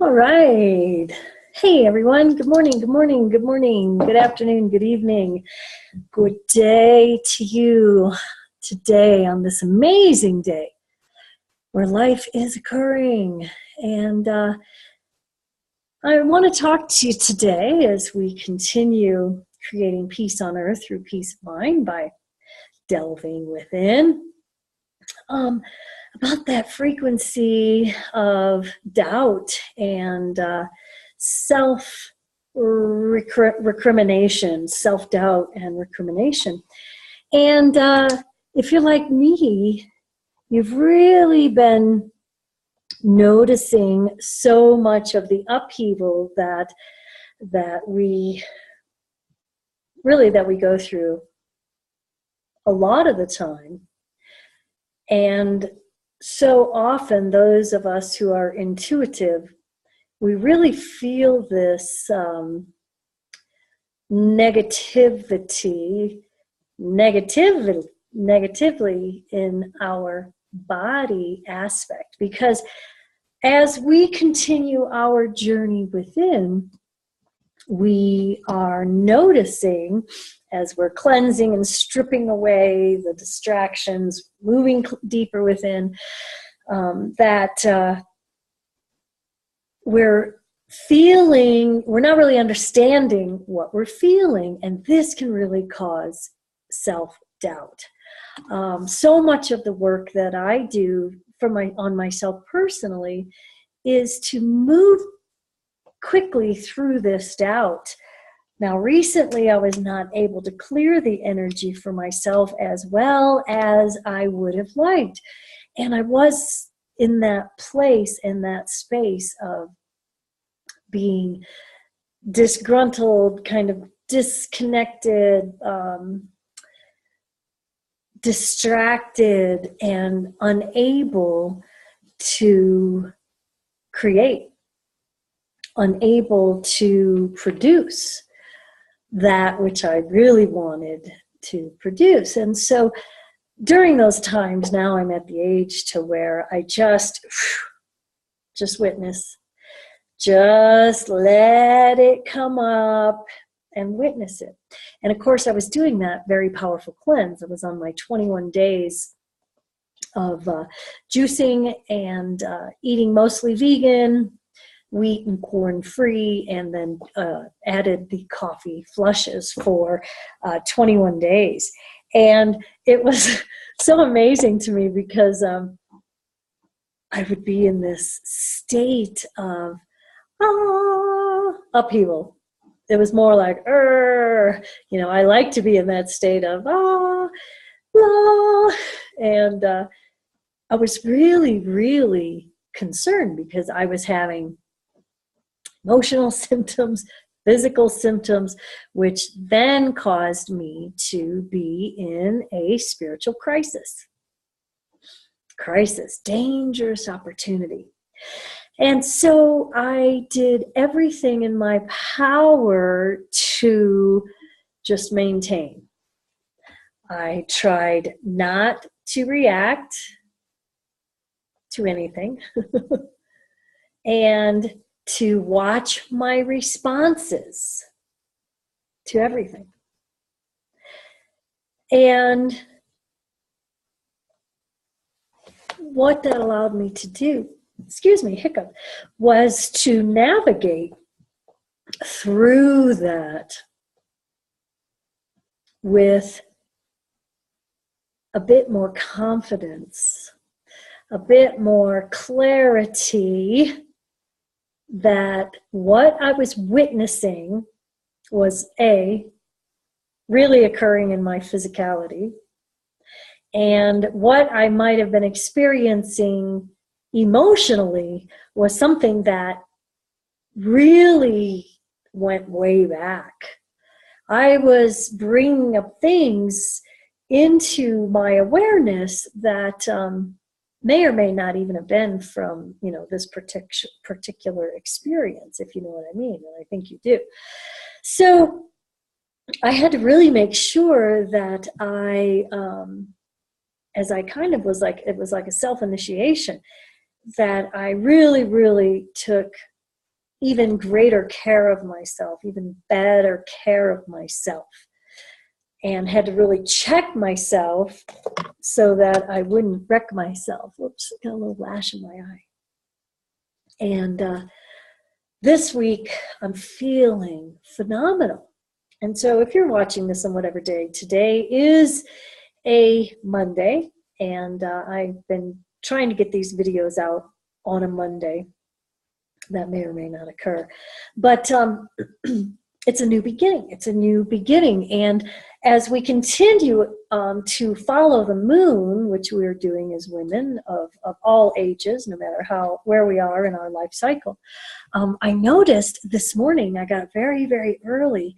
All right. Hey, everyone. Good morning. Good morning. Good morning. Good afternoon. Good evening. Good day to you today on this amazing day where life is occurring. And I want to talk to you today as we continue creating peace on earth through peace of mind by delving within. About that frequency of doubt and recrimination, self-doubt and recrimination. And if you're like me, you've really been noticing so much of the upheaval that we go through a lot of the time. And so often those of us who are intuitive, we really feel this negatively in our body aspect, because as we continue our journey within, we are noticing as we're cleansing and stripping away the distractions, moving deeper within, that we're not really understanding what we're feeling, and this can really cause self-doubt. So much of the work that I do on myself personally is to move quickly through this doubt. Now, recently I was not able to clear the energy for myself as well as I would have liked. And I was in that place, in that space of being disgruntled, kind of disconnected, distracted, and unable to create, unable to produce that which I really wanted to produce. And so during those times, now I'm at the age to where I just witness, just let it come up and witness it. And of course, I was doing that very powerful cleanse. I was on my 21 days of juicing and eating mostly vegan, wheat and corn free, and then added the coffee flushes for 21 days. And it was so amazing to me because I would be in this state of upheaval. It was more like, I like to be in that state of and I was really, really concerned because I was having emotional symptoms, physical symptoms, which then caused me to be in a spiritual crisis, dangerous opportunity. And so I did everything in my power to just maintain. I tried not to react to anything and to watch my responses to everything. And what that allowed me to do, hiccup, was to navigate through that with a bit more confidence, a bit more clarity that what I was witnessing was really occurring in my physicality, and what I might have been experiencing emotionally was something that really went way back. I was bringing up things into my awareness that may or may not even have been from, this particular experience, if you know what I mean, and I think you do. So I had to really make sure that I, as I kind of was like, it was like a self-initiation, that I really, really took even greater care of myself, even better care of myself, and had to really check myself so that I wouldn't wreck myself. Whoops, got a little lash in my eye. And this week, I'm feeling phenomenal. And so if you're watching this on whatever day, today is a Monday, and I've been trying to get these videos out on a Monday. That may or may not occur. But it's a new beginning. It's a new beginning. And as we continue to follow the moon, which we're doing as women of all ages, no matter where we are in our life cycle, I noticed this morning, I got very, very early,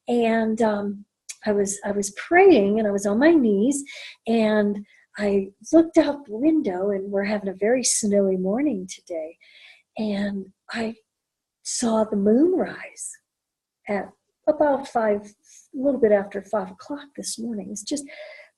and I was praying, and I was on my knees, and I looked out the window, and we're having a very snowy morning today, and I saw the moon rise at about a little bit after 5 o'clock this morning. It's just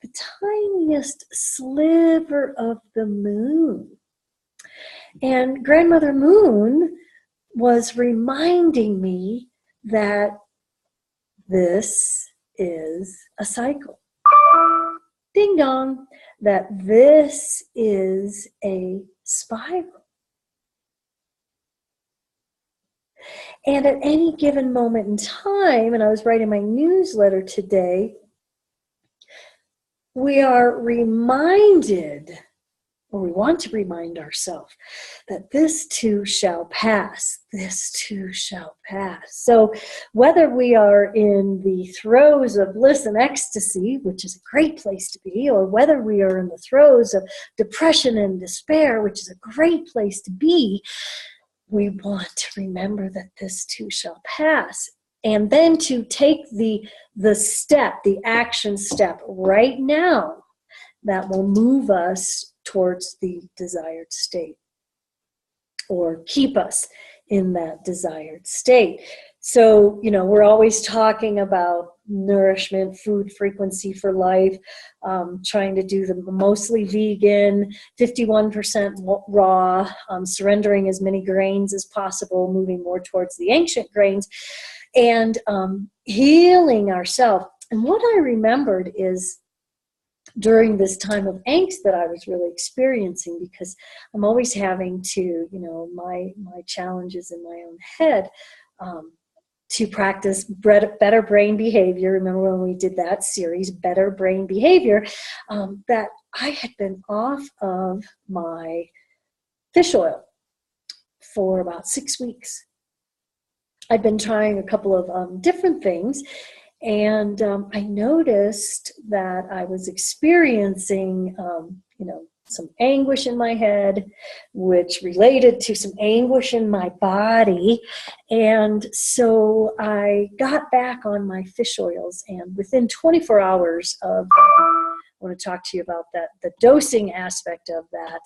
the tiniest sliver of the moon. And Grandmother Moon was reminding me that this is a cycle. Ding dong, that this is a spiral. And at any given moment in time, and I was writing my newsletter today, we are reminded, or we want to remind ourselves, that this too shall pass. This too shall pass. So whether we are in the throes of bliss and ecstasy, which is a great place to be, or whether we are in the throes of depression and despair, which is a great place to be, we want to remember that this too shall pass. And then to take the step, the action step right now that will move us towards the desired state, or keep us in that desired state. So, we're always talking about nourishment, food frequency for life, trying to do the mostly vegan, 51% raw, surrendering as many grains as possible, moving more towards the ancient grains, and healing ourselves. And what I remembered is, during this time of angst that I was really experiencing, because I'm always having to, my challenges in my own head, to practice better brain behavior. Remember when we did that series, Better Brain Behavior, that I had been off of my fish oil for about 6 weeks. I'd been trying a couple of different things, and I noticed that I was experiencing, some anguish in my head, which related to some anguish in my body. And so I got back on my fish oils, and within 24 hours of, I want to talk to you about that, the dosing aspect of that,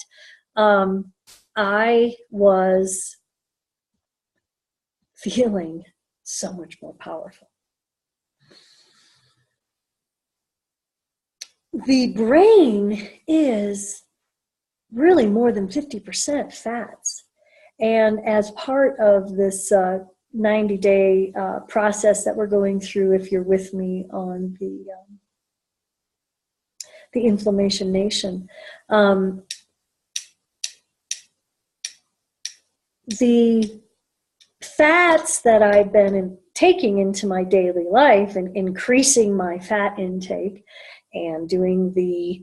I was feeling so much more powerful. The brain is really more than 50% fats. And as part of this 90-day process that we're going through, if you're with me on the Inflammation Nation, the fats that I've been taking into my daily life and increasing my fat intake and doing the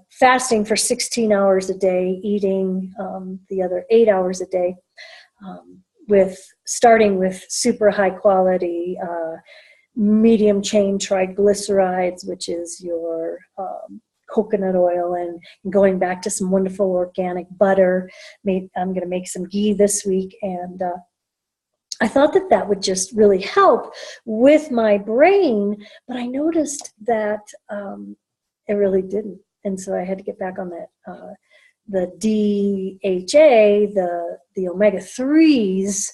fasting for 16 hours a day, eating the other 8 hours a day, starting with super high quality medium chain triglycerides, which is your coconut oil, and going back to some wonderful organic butter. I'm going to make some ghee this week, and I thought that would just really help with my brain, but I noticed that it really didn't. And so I had to get back on that, the DHA, the omega-3s.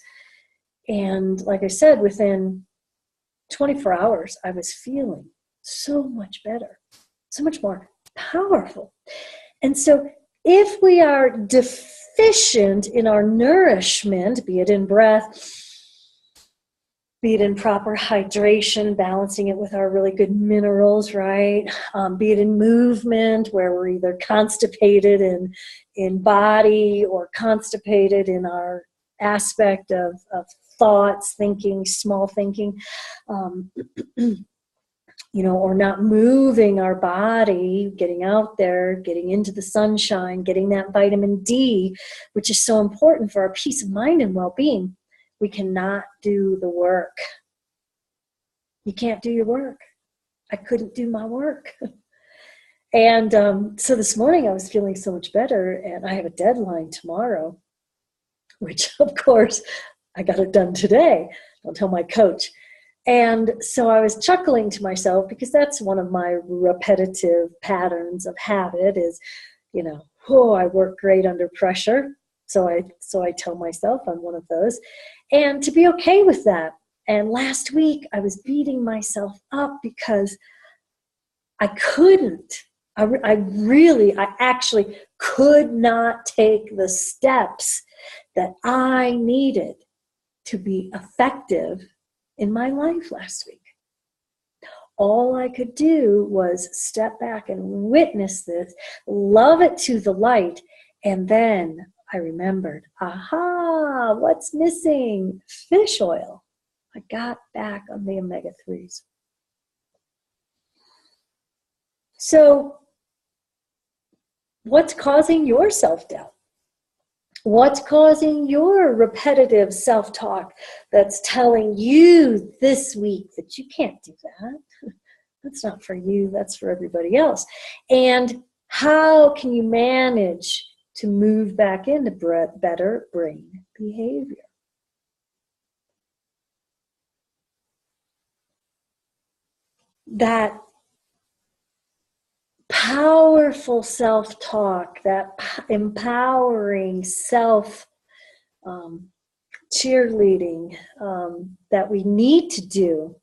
And like I said, within 24 hours, I was feeling so much better, so much more powerful. And so if we are efficient in our nourishment, be it in breath, be it in proper hydration, balancing it with our really good minerals, right? Be it in movement, where we're either constipated in body or constipated in our aspect of thoughts, thinking, small thinking, or not moving our body, getting out there, getting into the sunshine, getting that vitamin D, which is so important for our peace of mind and well-being. We cannot do the work. You can't do your work. I couldn't do my work. And so this morning I was feeling so much better, and I have a deadline tomorrow, which of course I got it done today. Don't tell my coach. And so I was chuckling to myself, because that's one of my repetitive patterns of habit is, I work great under pressure. So I tell myself I'm one of those, and to be okay with that. And last week I was beating myself up because I couldn't. I actually could not take the steps that I needed to be effective in my life last week. All I could do was step back and witness this, love it to the light, and then I remembered, aha, what's missing? Fish oil. I got back on the omega-3s. So, what's causing your self-doubt? What's causing your repetitive self-talk that's telling you this week that you can't do that? That's not for you, that's for everybody else. And how can you manage to move back into better brain behavior? That powerful self-talk, that empowering cheerleading that we need to do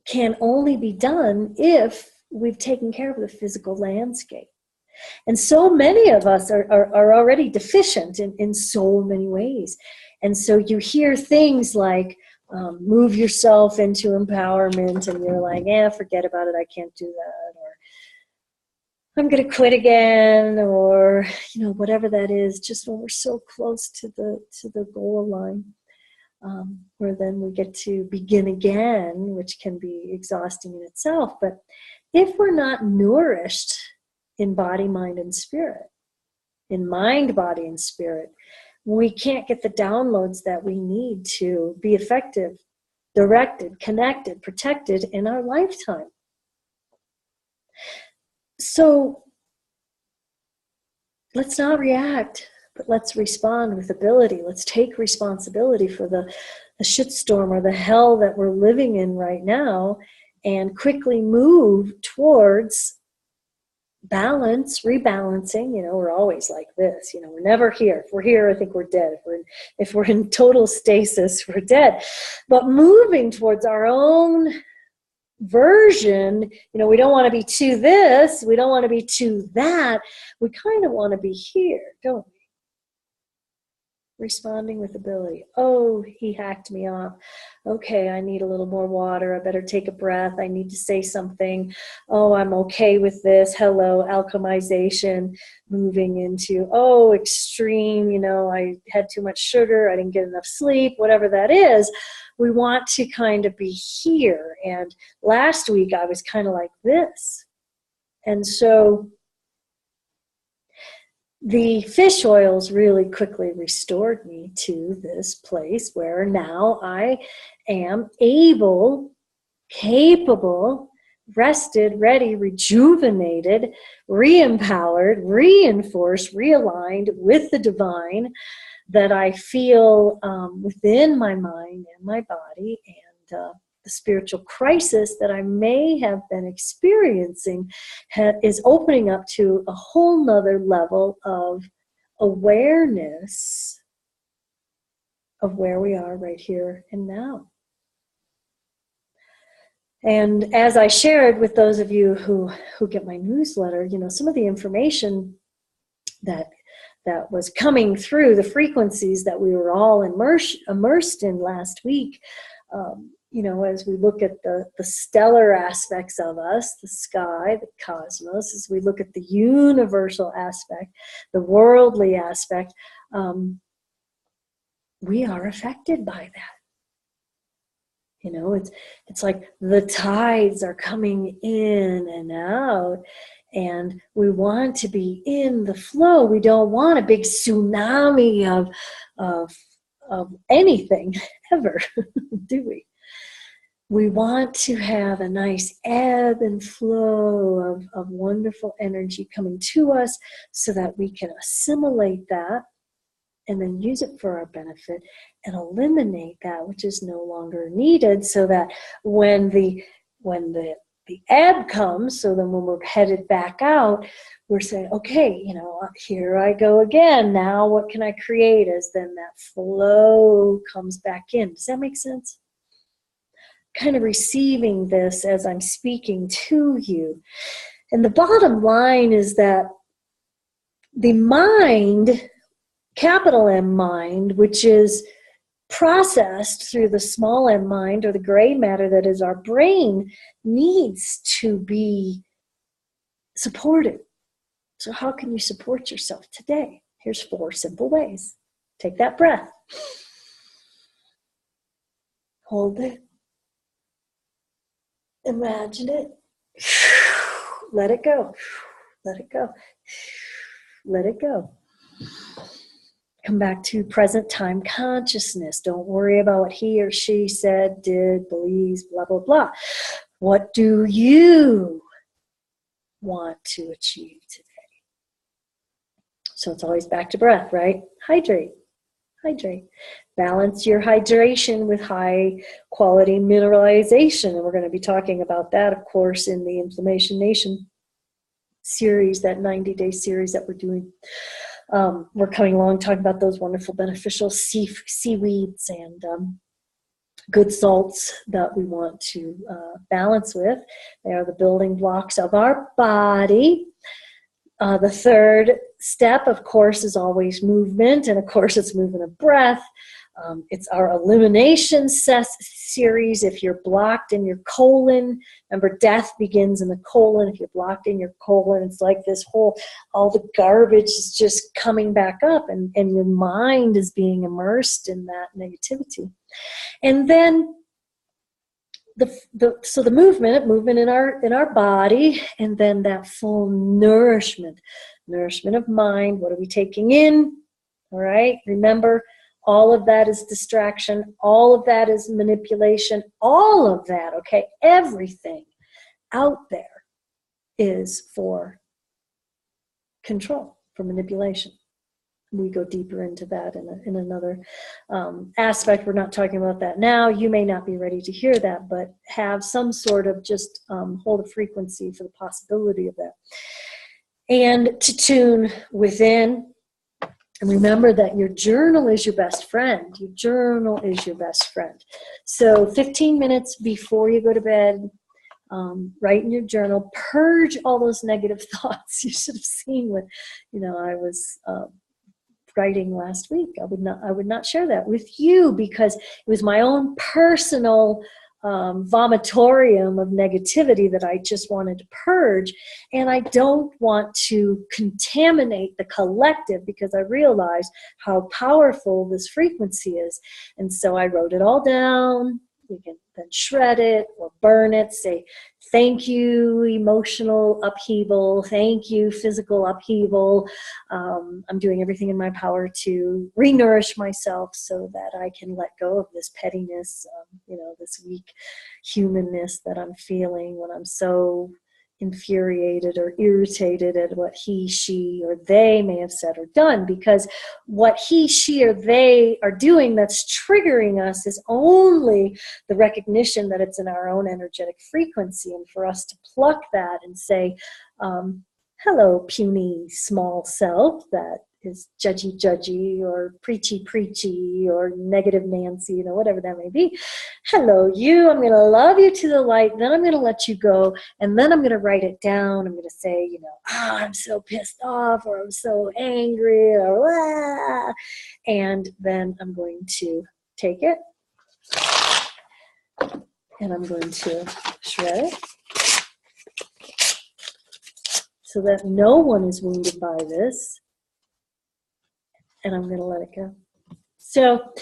can only be done if we've taken care of the physical landscape. And so many of us are already deficient in so many ways. And so you hear things like, move yourself into empowerment, and you're like, forget about it, I can't do that, or I'm going to quit again, or whatever that is. Just when we're so close to the goal line, where then we get to begin again, which can be exhausting in itself. But if we're not nourished in body, mind, and spirit, in mind, body, and spirit, we can't get the downloads that we need to be effective, directed, connected, protected in our lifetime. So let's not react, but let's respond with ability. Let's take responsibility for the shitstorm or the hell that we're living in right now, and quickly move towards balance, rebalancing. We're always like this. We're never here. If we're here, I think we're dead. If we're in total stasis, we're dead. But moving towards our own version, we don't want to be to this, we don't want to be to that. We kind of want to be here, don't we? Responding with ability. Oh, he hacked me off. Okay, I need a little more water. I better take a breath. I need to say something. Oh, I'm okay with this. Hello, alchemization. Moving into, extreme, I had too much sugar. I didn't get enough sleep, whatever that is. We want to kind of be here. And last week I was kind of like this. And so the fish oils really quickly restored me to this place where now I am able, capable, rested, ready, rejuvenated, re-empowered, reinforced, realigned with the divine, that I feel within my mind and my body, and the spiritual crisis that I may have been experiencing is opening up to a whole nother level of awareness of where we are right here and now. And as I shared with those of you who get my newsletter, some of the information that that was coming through the frequencies that we were all immersed in last week. You know, as we look at the stellar aspects of us, the sky, the cosmos, as we look at the universal aspect, the worldly aspect, we are affected by that. You know, it's like the tides are coming in and out, and we want to be in the flow. We don't want a big tsunami of anything ever, do we? We want to have a nice ebb and flow of wonderful energy coming to us so that we can assimilate that and then use it for our benefit and eliminate that which is no longer needed, so that when the ebb comes, so then when we're headed back out, we're saying, okay, you know, here I go again. Now what can I create? As then that flow comes back in. Does that make sense? Kind of receiving this as I'm speaking to you. And the bottom line is that the mind, capital M mind, which is processed through the small m mind, or the gray matter that is our brain, needs to be supported. So how can you support yourself today? Here's 4 simple ways. Take that breath. Hold it. Imagine it. Let it go. Let it go. Let it go. Come back to present time consciousness. Don't worry about what he or she said, did, believes, blah, blah, blah. What do you want to achieve today? So it's always back to breath, right? Hydrate. Hydrate. Balance your hydration with high quality mineralization. And we're going to be talking about that, of course, in the Inflammation Nation series, that 90-day series that we're doing. We're coming along talking about those wonderful beneficial seaweeds and good salts that we want to balance with. They are the building blocks of our body. The third step, of course, is always movement, and of course it's movement of breath. It's our elimination series. If you're blocked in your colon, remember, death begins in the colon. If you're blocked in your colon, it's like this whole, all the garbage is just coming back up, and your mind is being immersed in that negativity. And then so the movement in our body, and then that full nourishment of mind. What are we taking in? All right, remember, all of that is distraction. All of that is manipulation. All of that, okay, everything out there is for control, for manipulation. We go deeper into that in another aspect. We're not talking about that now. You may not be ready to hear that, but have some sort of just hold a frequency for the possibility of that. And to tune within. And remember that your journal is your best friend. Your journal is your best friend. So 15 minutes before you go to bed, write in your journal, purge all those negative thoughts. You should have seen what, I was writing last week. I would not share that with you because it was my own personal vomitorium of negativity that I just wanted to purge. And I don't want to contaminate the collective because I realized how powerful this frequency is. And so I wrote it all down. You can then shred it or burn it, say, thank you, emotional upheaval. Thank you, physical upheaval. I'm doing everything in my power to re-nourish myself so that I can let go of this pettiness, this weak humanness that I'm feeling when I'm so infuriated or irritated at what he, she, or they may have said or done, because what he, she, or they are doing that's triggering us is only the recognition that it's in our own energetic frequency, and for us to pluck that and say, hello, puny small self that is judgy or preachy or negative Nancy, whatever that may be. Hello, you. I'm going to love you to the light. Then I'm going to let you go. And then I'm going to write it down. I'm going to say, I'm so pissed off, or I'm so angry, or ah. And then I'm going to take it and I'm going to shred it so that no one is wounded by this. And I'm going to let it go. So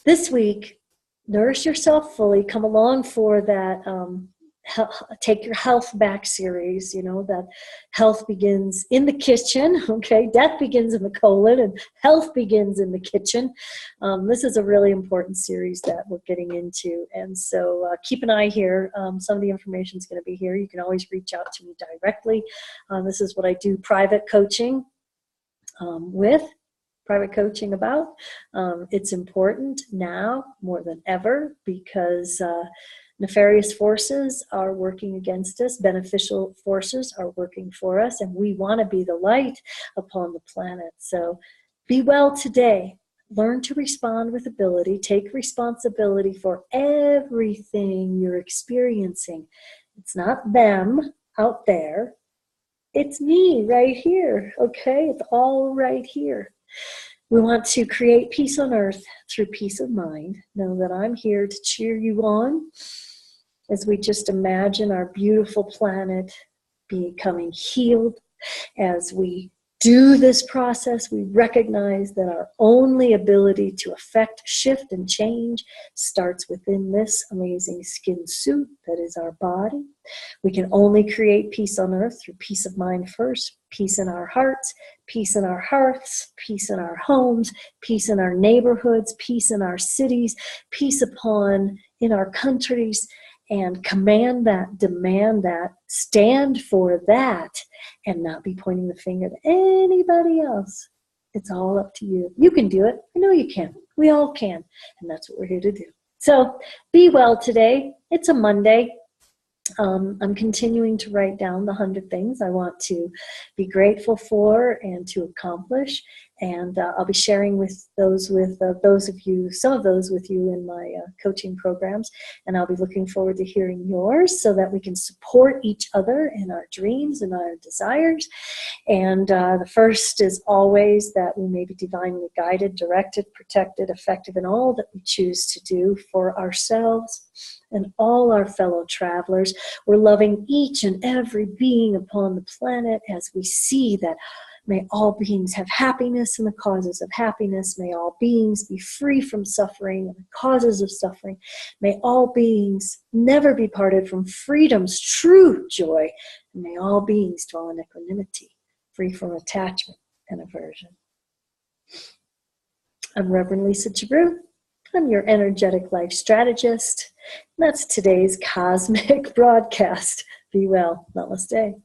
this week, nourish yourself fully. Come along for that Take Your Health Back series. That health begins in the kitchen. Okay, death begins in the colon, and health begins in the kitchen. This is a really important series that we're getting into, and so keep an eye here. Some of the information is going to be here. You can always reach out to me directly. This is what I do private coaching about. It's important now more than ever because nefarious forces are working against us. Beneficial forces are working for us, and we want to be the light upon the planet. So be well today. Learn to respond with ability. Take responsibility for everything you're experiencing. It's not them out there. It's me right here, okay? It's all right here. We want to create peace on earth through peace of mind. Know that I'm here to cheer you on as we just imagine our beautiful planet becoming healed. As we do this process, we recognize that our only ability to affect, shift, and change starts within this amazing skin suit that is our body. We can only create peace on earth through peace of mind first, peace in our hearts, peace in our hearths, peace in our homes, peace in our neighborhoods, peace in our cities, peace in our countries, and command that, demand that, stand for that, and not be pointing the finger to anybody else. It's all up to you. You can do it. I know you can. We all can. And that's what we're here to do. So be well today. It's a Monday. I'm continuing to write down the 100 things I want to be grateful for and to accomplish. And I'll be sharing those with you, some of those with you in my coaching programs. And I'll be looking forward to hearing yours so that we can support each other in our dreams and our desires. And the first is always that we may be divinely guided, directed, protected, effective in all that we choose to do for ourselves and all our fellow travelers. We're loving each and every being upon the planet as we see that may all beings have happiness and the causes of happiness. May all beings be free from suffering and the causes of suffering. May all beings never be parted from freedom's true joy. And may all beings dwell in equanimity, free from attachment and aversion. I'm Reverend Lisa Chabru. I'm your energetic life strategist. And that's today's cosmic broadcast. Be well. Namaste.